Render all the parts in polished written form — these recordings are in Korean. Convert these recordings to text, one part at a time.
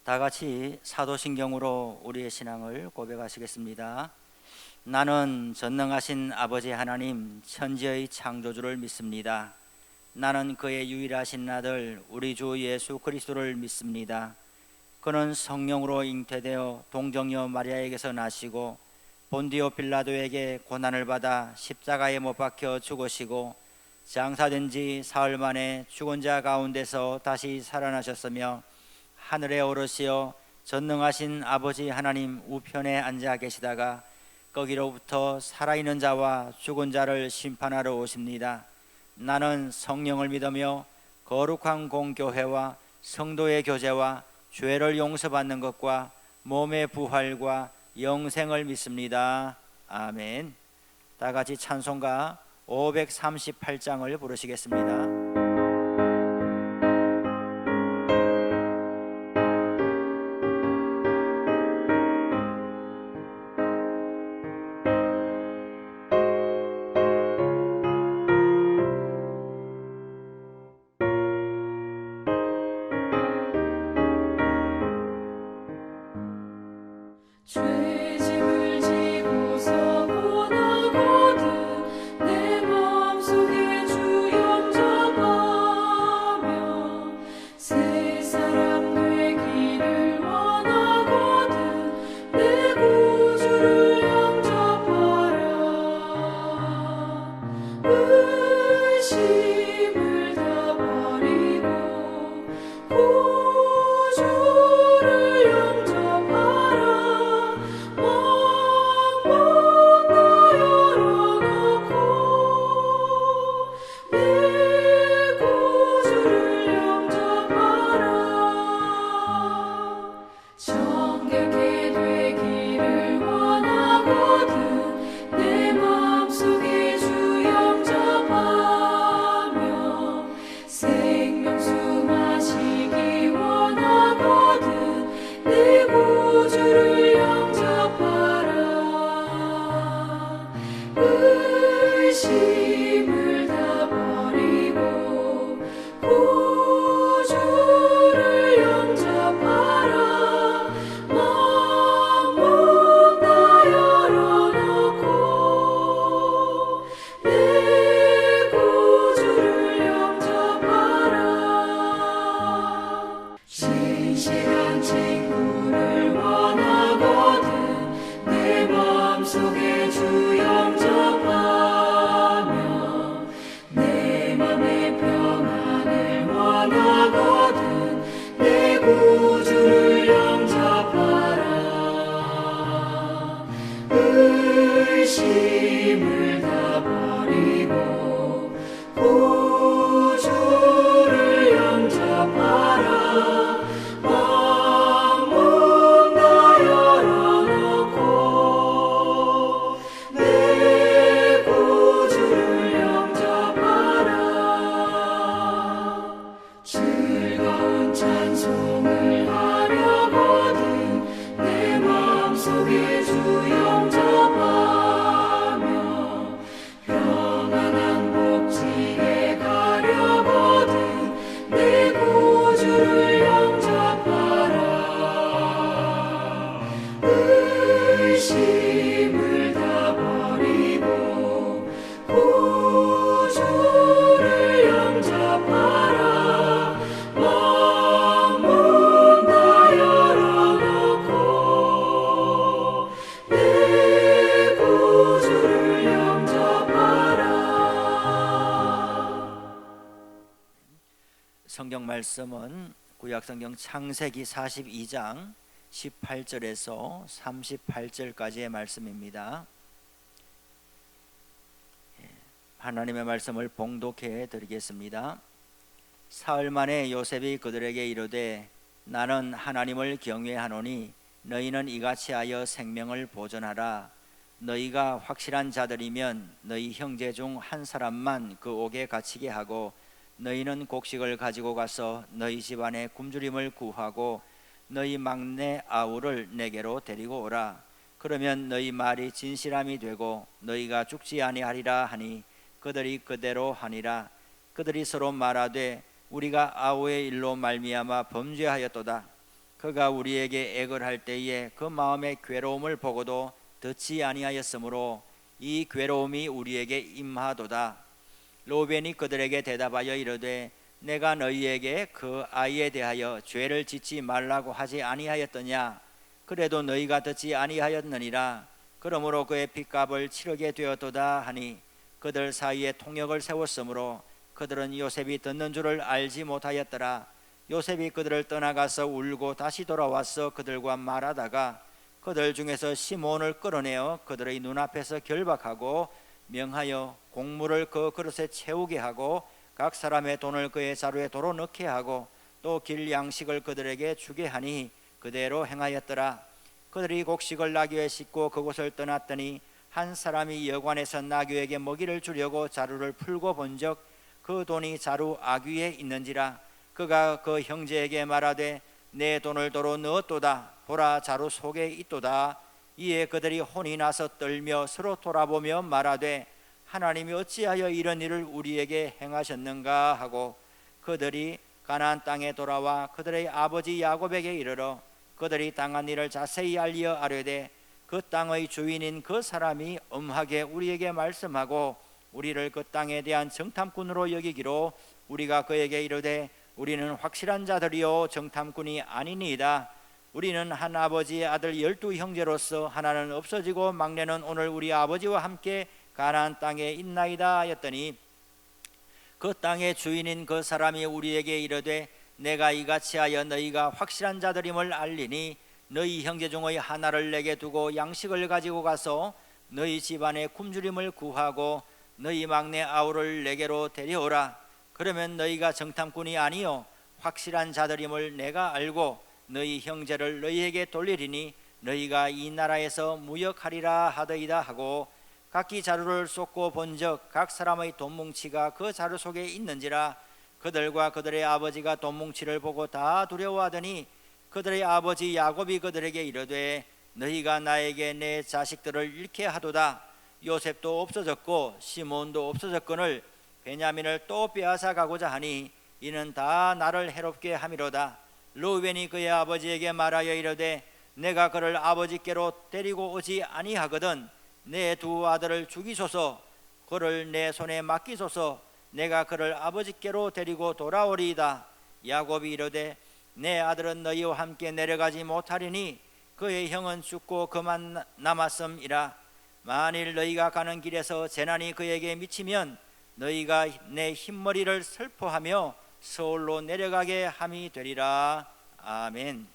다 같이 사도신경으로 우리의 신앙을 고백하시겠습니다. 나는 전능하신 아버지 하나님 천지의 창조주를 믿습니다. 나는 그의 유일하신 아들 우리 주 예수 그리스도를 믿습니다. 그는 성령으로 잉태되어 동정녀 마리아에게서 나시고 본디오 빌라도에게 고난을 받아 십자가에 못 박혀 죽으시고 장사된 지 사흘 만에 죽은 자 가운데서 다시 살아나셨으며 하늘에 오르시어 전능하신 아버지 하나님 우편에 앉아 계시다가 거기로부터 살아있는 자와 죽은 자를 심판하러 오십니다. 나는 성령을 믿으며 거룩한 공교회와 성도의 교제와 죄를 용서받는 것과 몸의 부활과 영생을 믿습니다. 아멘. 다 같이 찬송가 538장을 부르시겠습니다. 죄짐을 지고서 고나거든 내 마음속에 주 영접하며 새 사람 되기를 원하거든 내 구주를 영접하라. 의심을 다 버리고 구주를 영접하라. 정결케 되기를 원하거든 내 마음속에 주 영접하며 생명수 마시기 원하거든 내 구주를 영접하라. 의심을 다 버리고 구주를 영접하라. 마음 다 열어놓고 내 구주를 영접하라. 진실한 친구를 원하거든 내 마음속에 주 영접하며 내 맘의 평안을 원하거든 내 구주를 영접하라. 의심을 다 버리고 구주를 영접하라. 마음 다 열어놓고 내 구주를 영접하라. 즐거운 찬송을 하려거든 내 마음속에 주 영접하며 평안한 복지에 가려거든 내 구주를 영접하라. 의심을 다 버리고 구주를 영접하라. 마음 다 열어놓고 내 구주를 영접하라. 성경 말씀은 구약성경 창세기 42장 18절에서 38절까지의 말씀입니다. 하나님의 말씀을 봉독해 드리겠습니다. 사흘 만에 요셉이 그들에게 이르되 나는 하나님을 경외하노니 너희는 이같이 하여 생명을 보존하라. 너희가 확실한 자들이면 너희 형제 중 한 사람만 그 옥에 갇히게 하고 너희는 곡식을 가지고 가서 너희 집안에 굶주림을 구하고 너희 막내 아우를 내게로 데리고 오라. 그러면 너희 말이 진실함이 되고 너희가 죽지 아니하리라 하니 그들이 그대로 하니라. 그들이 서로 말하되 우리가 아우의 일로 말미암아 범죄하였도다. 그가 우리에게 애걸할 때에 그 마음의 괴로움을 보고도 듣지 아니하였으므로 이 괴로움이 우리에게 임하도다. 로벤이 그들에게 대답하여 이르되 내가 너희에게 그 아이에 대하여 죄를 짓지 말라고 하지 아니하였더냐? 그래도 너희가 듣지 아니하였느니라. 그러므로 그의 핏값을 치르게 되었도다 하니 그들 사이에 통역을 세웠으므로 그들은 요셉이 듣는 줄을 알지 못하였더라. 요셉이 그들을 떠나가서 울고 다시 돌아와서 그들과 말하다가 그들 중에서 시몬을 끌어내어 그들의 눈앞에서 결박하고 명하여 곡물을 그 그릇에 채우게 하고 각 사람의 돈을 그의 자루에 도로 넣게 하고 또 길 양식을 그들에게 주게 하니 그대로 행하였더라. 그들이 곡식을 나귀에 싣고 그곳을 떠났더니 한 사람이 여관에서 나귀에게 먹이를 주려고 자루를 풀고 본적 그 돈이 자루 아귀에 있는지라. 그가 그 형제에게 말하되 내 돈을 도로 넣었도다. 보라, 자루 속에 있도다. 이에 그들이 혼이 나서 떨며 서로 돌아보며 말하되 하나님이 어찌하여 이런 일을 우리에게 행하셨는가 하고 그들이 가나안 땅에 돌아와 그들의 아버지 야곱에게 이르러 그들이 당한 일을 자세히 알려 아뢰되 그 땅의 주인인 그 사람이 엄하게 우리에게 말씀하고 우리를 그 땅에 대한 정탐꾼으로 여기기로 우리가 그에게 이르되 우리는 확실한 자들이요 정탐꾼이 아니니이다. 우리는 한 아버지의 아들 12 형제로서 하나는 없어지고 막내는 오늘 우리 아버지와 함께 가나안 땅에 있나이다 하였더니 그 땅의 주인인 그 사람이 우리에게 이르되 내가 이같이 하여 너희가 확실한 자들임을 알리니 너희 형제 중의 하나를 내게 두고 양식을 가지고 가서 너희 집안의 굶주림을 구하고 너희 막내 아우를 내게로 데려오라. 그러면 너희가 정탐꾼이 아니요 확실한 자들임을 내가 알고 너희 형제를 너희에게 돌리리니 너희가 이 나라에서 무역하리라 하더이다 하고 각기 자루를 쏟고 본적 각 사람의 돈뭉치가 그 자루 속에 있는지라. 그들과 그들의 아버지가 돈뭉치를 보고 다 두려워하더니 그들의 아버지 야곱이 그들에게 이르되 너희가 나에게 내 자식들을 잃게 하도다. 요셉도 없어졌고 시몬도 없어졌거늘 베냐민을 또 빼앗아 가고자 하니 이는 다 나를 해롭게 함이로다. 르우벤이 그의 아버지에게 말하여 이르되 내가 그를 아버지께로 데리고 오지 아니하거든 내 두 아들을 죽이소서. 그를 내 손에 맡기소서. 내가 그를 아버지께로 데리고 돌아오리이다. 야곱이 이르되 내 아들은 너희와 함께 내려가지 못하리니 그의 형은 죽고 그만 남았음이라. 만일 너희가 가는 길에서 재난이 그에게 미치면 너희가 내 흰머리를 슬퍼하며 서울로 내려가게 함이 되리라. 아멘.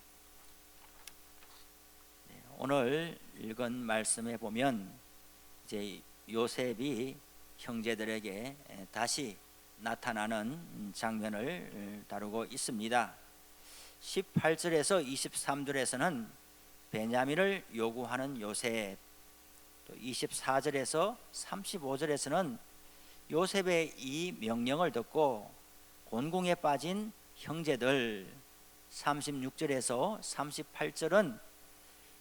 오늘 읽은 말씀에 보면 이제 요셉이 형제들에게 다시 나타나는 장면을 다루고 있습니다. 18절에서 23절에서는 베냐민을 요구하는 요셉, 또 24절에서 35절에서는 요셉의 이 명령을 듣고 곤궁에 빠진 형제들, 36절에서 38절은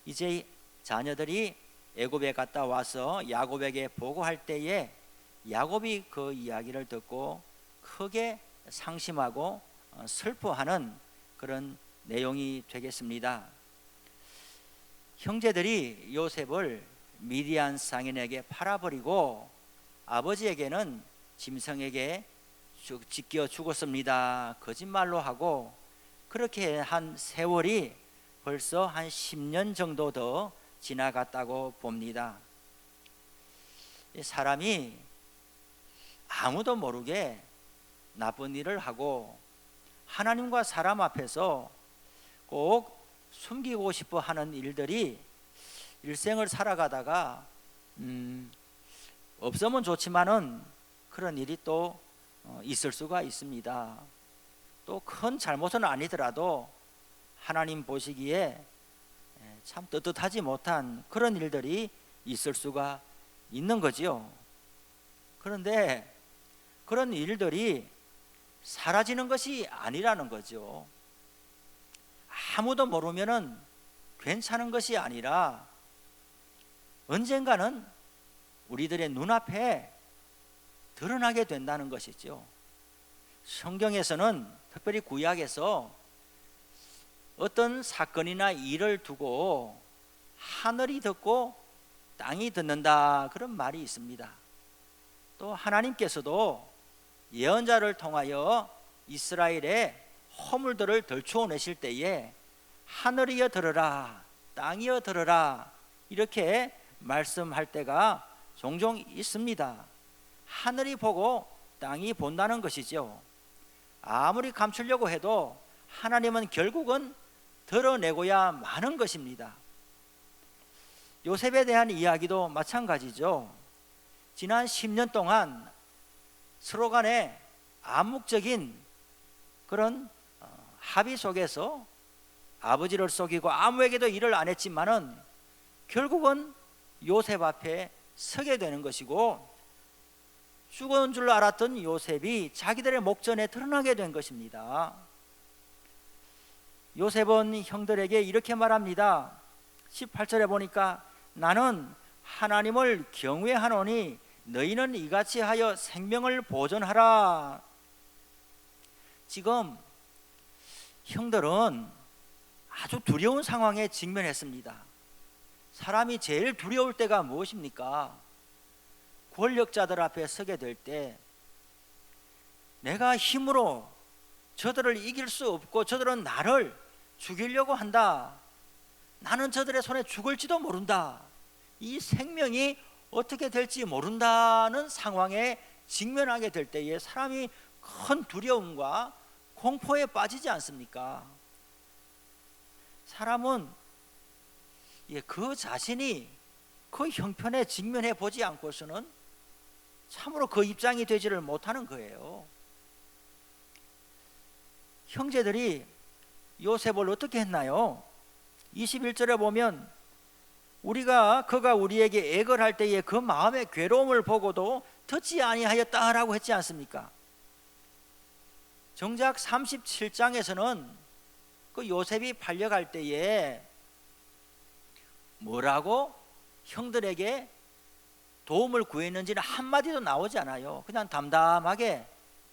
이제 자녀들이 애굽에 갔다 와서 야곱에게 보고할 때에 야곱이 그 이야기를 듣고 크게 상심하고 슬퍼하는 그런 내용이 되겠습니다. 형제들이 요셉을 미디안 상인에게 팔아버리고 아버지에게는 짐승에게 찢겨 죽었습니다 거짓말로 하고 그렇게 한 세월이 벌써 한 10년 정도 더 지나갔다고 봅니다. 사람이 아무도 모르게 나쁜 일을 하고 하나님과 사람 앞에서 꼭 숨기고 싶어 하는 일들이 일생을 살아가다가 없으면 좋지만은 그런 일이 또 있을 수가 있습니다. 또 큰 잘못은 아니더라도 하나님 보시기에 참 떳떳하지 못한 그런 일들이 있을 수가 있는 거지요. 그런데 그런 일들이 사라지는 것이 아니라는 거죠. 아무도 모르면은 괜찮은 것이 아니라 언젠가는 우리들의 눈앞에 드러나게 된다는 것이죠. 성경에서는 특별히 구약에서 어떤 사건이나 일을 두고 하늘이 듣고 땅이 듣는다, 그런 말이 있습니다. 또 하나님께서도 예언자를 통하여 이스라엘의 허물들을 덜추어내실 때에 하늘이여 들으라, 땅이여 들으라, 이렇게 말씀할 때가 종종 있습니다. 하늘이 보고 땅이 본다는 것이죠. 아무리 감추려고 해도 하나님은 결국은 드러내고야 마는 것입니다. 요셉에 대한 이야기도 마찬가지죠. 지난 10년 동안 서로 간에 암묵적인 그런 합의 속에서 아버지를 속이고 아무에게도 일을 안 했지만은 결국은 요셉 앞에 서게 되는 것이고, 죽은 줄 알았던 요셉이 자기들의 목전에 드러나게 된 것입니다. 요셉은 형들에게 이렇게 말합니다. 18절에 보니까 나는 하나님을 경외하노니 너희는 이같이 하여 생명을 보존하라. 지금 형들은 아주 두려운 상황에 직면했습니다. 사람이 제일 두려울 때가 무엇입니까? 권력자들 앞에 서게 될 때 내가 힘으로 저들을 이길 수 없고 저들은 나를 죽이려고 한다, 나는 저들의 손에 죽을지도 모른다, 이 생명이 어떻게 될지 모른다는 상황에 직면하게 될 때에 사람이 큰 두려움과 공포에 빠지지 않습니까? 사람은 그 자신이 그 형편에 직면해 보지 않고서는 참으로 그 입장이 되지를 못하는 거예요. 형제들이 요셉을 어떻게 했나요? 21절에 보면 그가 우리에게 애걸 할 때에 그 마음의 괴로움을 보고도 듣지 아니하였다라고 했지 않습니까? 정작 37장에서는 그 요셉이 팔려갈 때에 뭐라고 형들에게 도움을 구했는지는 한마디도 나오지 않아요. 그냥 담담하게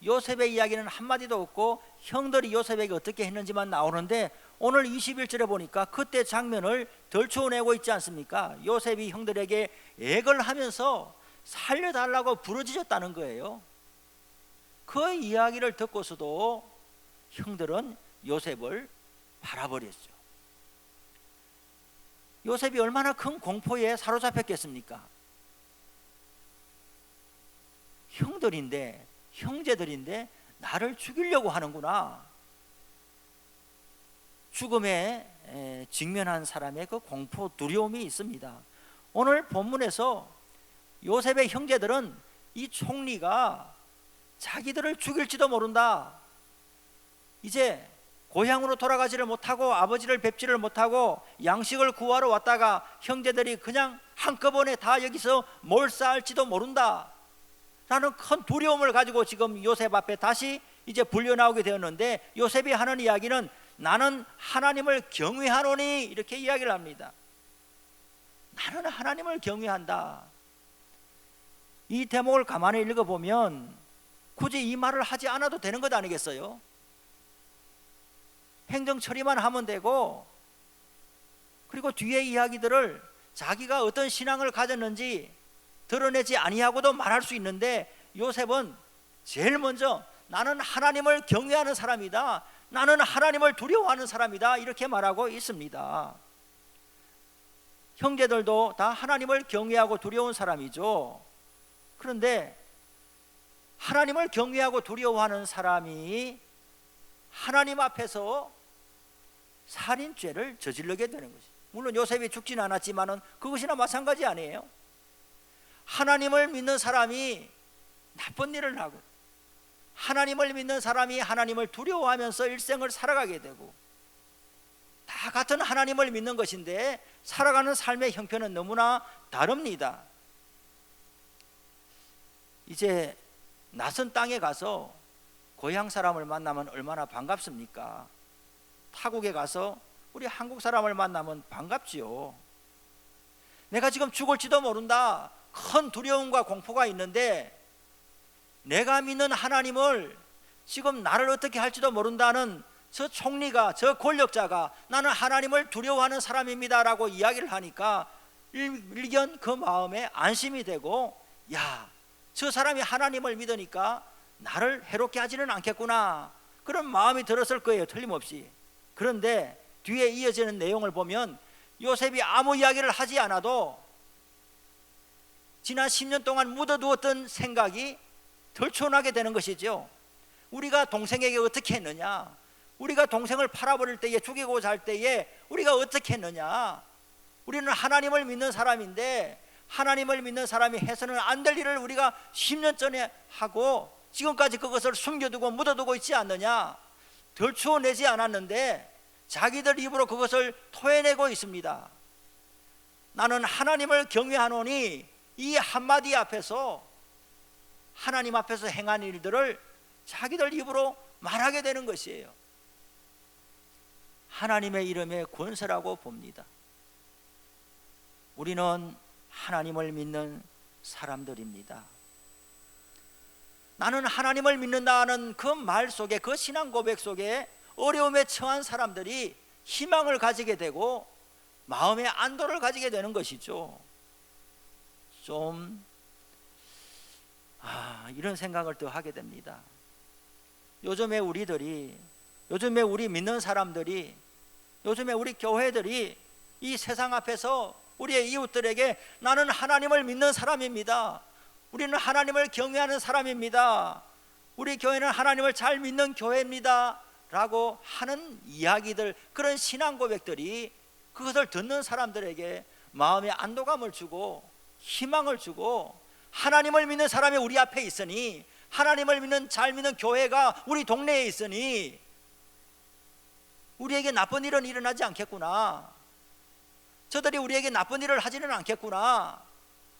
요셉의 이야기는 한마디도 없고 형들이 요셉에게 어떻게 했는지만 나오는데, 오늘 21절에 보니까 그때 장면을 덜추어내고 있지 않습니까? 요셉이 형들에게 애걸 하면서 살려달라고 부르짖었다는 거예요. 그 이야기를 듣고서도 형들은 요셉을 바라버렸죠. 요셉이 얼마나 큰 공포에 사로잡혔겠습니까? 형제들인데 나를 죽이려고 하는구나. 죽음에 직면한 사람의 그 공포, 두려움이 있습니다. 오늘 본문에서 요셉의 형제들은 이 총리가 자기들을 죽일지도 모른다, 이제 고향으로 돌아가지를 못하고 아버지를 뵙지를 못하고 양식을 구하러 왔다가 형제들이 그냥 한꺼번에 다 여기서 몰살할지도 모른다 라는 큰 두려움을 가지고 지금 요셉 앞에 다시 이제 불려 나오게 되었는데, 요셉이 하는 이야기는 나는 하나님을 경외하노니, 이렇게 이야기를 합니다. 나는 하나님을 경외한다. 이 대목을 가만히 읽어보면 굳이 이 말을 하지 않아도 되는 것 아니겠어요? 행정 처리만 하면 되고, 그리고 뒤에 이야기들을 자기가 어떤 신앙을 가졌는지 드러내지 아니하고도 말할 수 있는데, 요셉은 제일 먼저 나는 하나님을 경외하는 사람이다, 나는 하나님을 두려워하는 사람이다, 이렇게 말하고 있습니다. 형제들도 다 하나님을 경외하고 두려운 사람이죠. 그런데 하나님을 경외하고 두려워하는 사람이 하나님 앞에서 살인죄를 저지르게 되는 것이, 물론 요셉이 죽지는 않았지만 그것이나 마찬가지 아니에요? 하나님을 믿는 사람이 나쁜 일을 하고, 하나님을 믿는 사람이 하나님을 두려워하면서 일생을 살아가게 되고, 다 같은 하나님을 믿는 것인데 살아가는 삶의 형편은 너무나 다릅니다. 이제 낯선 땅에 가서 고향 사람을 만나면 얼마나 반갑습니까? 타국에 가서 우리 한국 사람을 만나면 반갑지요. 내가 지금 죽을지도 모른다, 큰 두려움과 공포가 있는데 내가 믿는 하나님을 지금 나를 어떻게 할지도 모른다는 저 총리가, 저 권력자가 나는 하나님을 두려워하는 사람입니다라고 이야기를 하니까 일견 그 마음에 안심이 되고, 야, 저 사람이 하나님을 믿으니까 나를 해롭게 하지는 않겠구나, 그런 마음이 들었을 거예요, 틀림없이. 그런데 뒤에 이어지는 내용을 보면 요셉이 아무 이야기를 하지 않아도 지난 10년 동안 묻어두었던 생각이 덜쳐나게 되는 것이죠. 우리가 동생에게 어떻게 했느냐, 우리가 동생을 팔아버릴 때에, 죽이고자 할 때에 우리가 어떻게 했느냐. 우리는 하나님을 믿는 사람인데 하나님을 믿는 사람이 해서는 안 될 일을 우리가 10년 전에 하고 지금까지 그것을 숨겨두고 묻어두고 있지 않느냐. 덜추어내지 않았는데 자기들 입으로 그것을 토해내고 있습니다. 나는 하나님을 경외하노니, 이 한마디 앞에서 하나님 앞에서 행한 일들을 자기들 입으로 말하게 되는 것이에요. 하나님의 이름의 권세라고 봅니다. 우리는 하나님을 믿는 사람들입니다. 나는 하나님을 믿는다는 그 말 속에, 그 신앙 고백 속에 어려움에 처한 사람들이 희망을 가지게 되고 마음의 안도를 가지게 되는 것이죠. 좀 이런 생각을 더 하게 됩니다. 요즘에 우리 믿는 사람들이, 요즘에 우리 교회들이 이 세상 앞에서 우리의 이웃들에게 나는 하나님을 믿는 사람입니다, 우리는 하나님을 경외하는 사람입니다, 우리 교회는 하나님을 잘 믿는 교회입니다 라고 하는 이야기들, 그런 신앙 고백들이 그것을 듣는 사람들에게 마음의 안도감을 주고 희망을 주고, 하나님을 믿는 사람이 우리 앞에 있으니, 하나님을 믿는 잘 믿는 교회가 우리 동네에 있으니 우리에게 나쁜 일은 일어나지 않겠구나, 저들이 우리에게 나쁜 일을 하지는 않겠구나,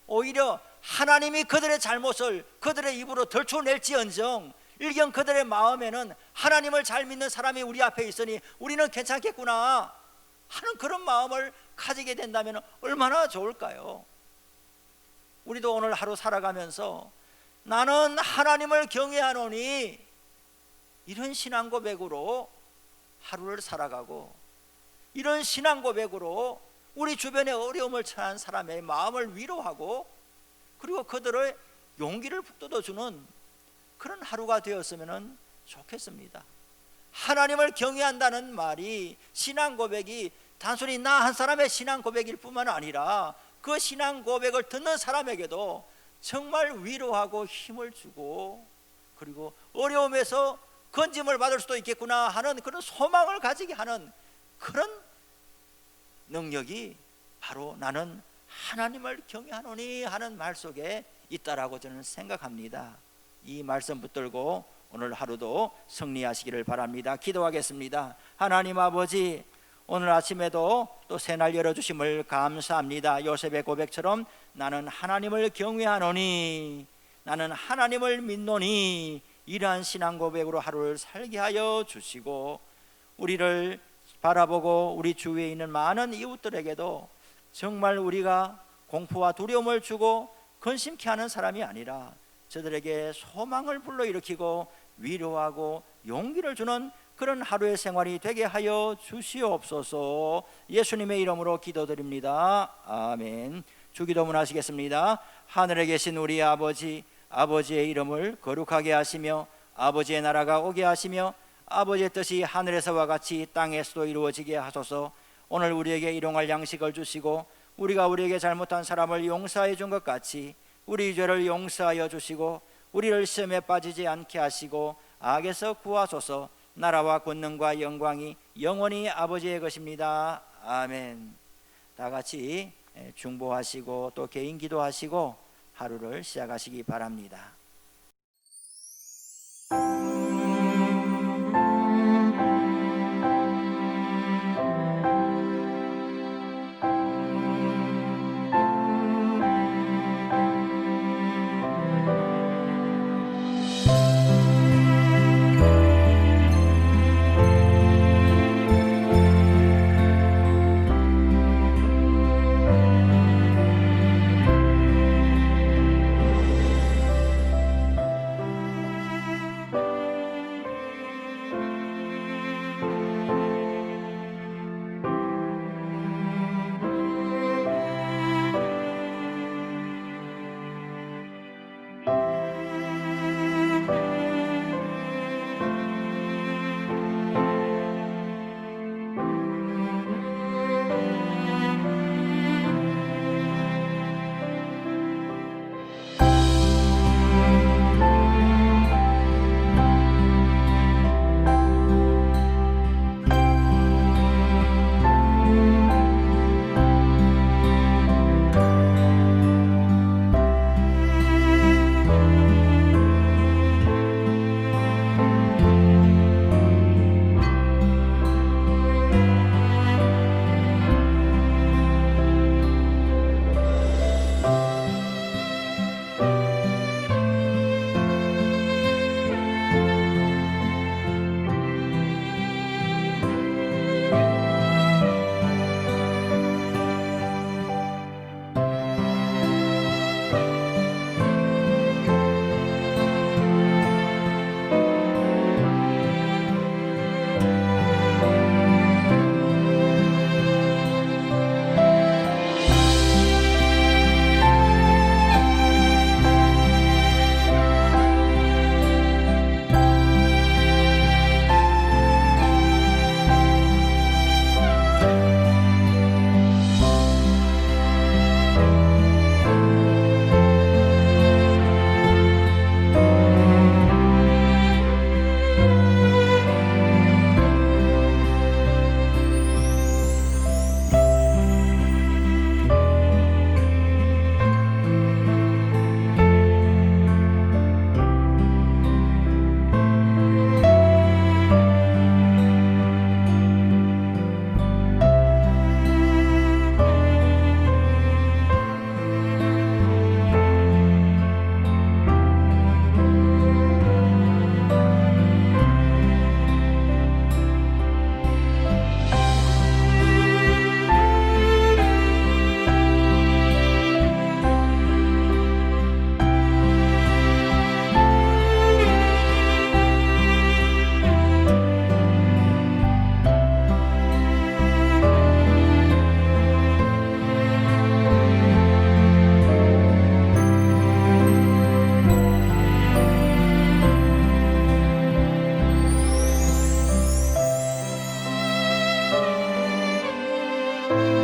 오히려 하나님이 그들의 잘못을 그들의 입으로 덜쳐낼지언정 일견 그들의 마음에는 하나님을 잘 믿는 사람이 우리 앞에 있으니 우리는 괜찮겠구나 하는 그런 마음을 가지게 된다면 얼마나 좋을까요? 우리도 오늘 하루 살아가면서 나는 하나님을 경외하노니, 이런 신앙 고백으로 하루를 살아가고, 이런 신앙 고백으로 우리 주변에 어려움을 처한 사람의 마음을 위로하고, 그리고 그들의 용기를 북돋아주는 그런 하루가 되었으면 좋겠습니다. 하나님을 경외한다는 말이, 신앙 고백이 단순히 나 한 사람의 신앙 고백일 뿐만 아니라 그 신앙 고백을 듣는 사람에게도 정말 위로하고 힘을 주고, 그리고 어려움에서 건짐을 받을 수도 있겠구나 하는 그런 소망을 가지게 하는 그런 능력이 바로 나는 하나님을 경외하노니 하는 말 속에 있다라고 저는 생각합니다. 이 말씀 붙들고 오늘 하루도 승리하시기를 바랍니다. 기도하겠습니다. 하나님 아버지, 오늘 아침에도 또 새날 열어주심을 감사합니다. 요셉의 고백처럼 나는 하나님을 경외하노니, 나는 하나님을 믿노니, 이러한 신앙 고백으로 하루를 살게 하여 주시고, 우리를 바라보고 우리 주위에 있는 많은 이웃들에게도 정말 우리가 공포와 두려움을 주고 근심케 하는 사람이 아니라 저들에게 소망을 불러일으키고 위로하고 용기를 주는 그런 하루의 생활이 되게 하여 주시옵소서. 예수님의 이름으로 기도드립니다. 아멘. 주기도문 하시겠습니다. 하늘에 계신 우리 아버지, 아버지의 이름을 거룩하게 하시며 아버지의 나라가 오게 하시며 아버지의 뜻이 하늘에서와 같이 땅에서도 이루어지게 하소서. 오늘 우리에게 일용할 양식을 주시고 우리가 우리에게 잘못한 사람을 용서해 준 것 같이 우리 죄를 용서하여 주시고 우리를 시험에 빠지지 않게 하시고 악에서 구하소서. 나라와 권능과 영광이 영원히 아버지의 것입니다. 아멘. 다 같이 중보하시고 또 개인 기도하시고 하루를 시작하시기 바랍니다. 주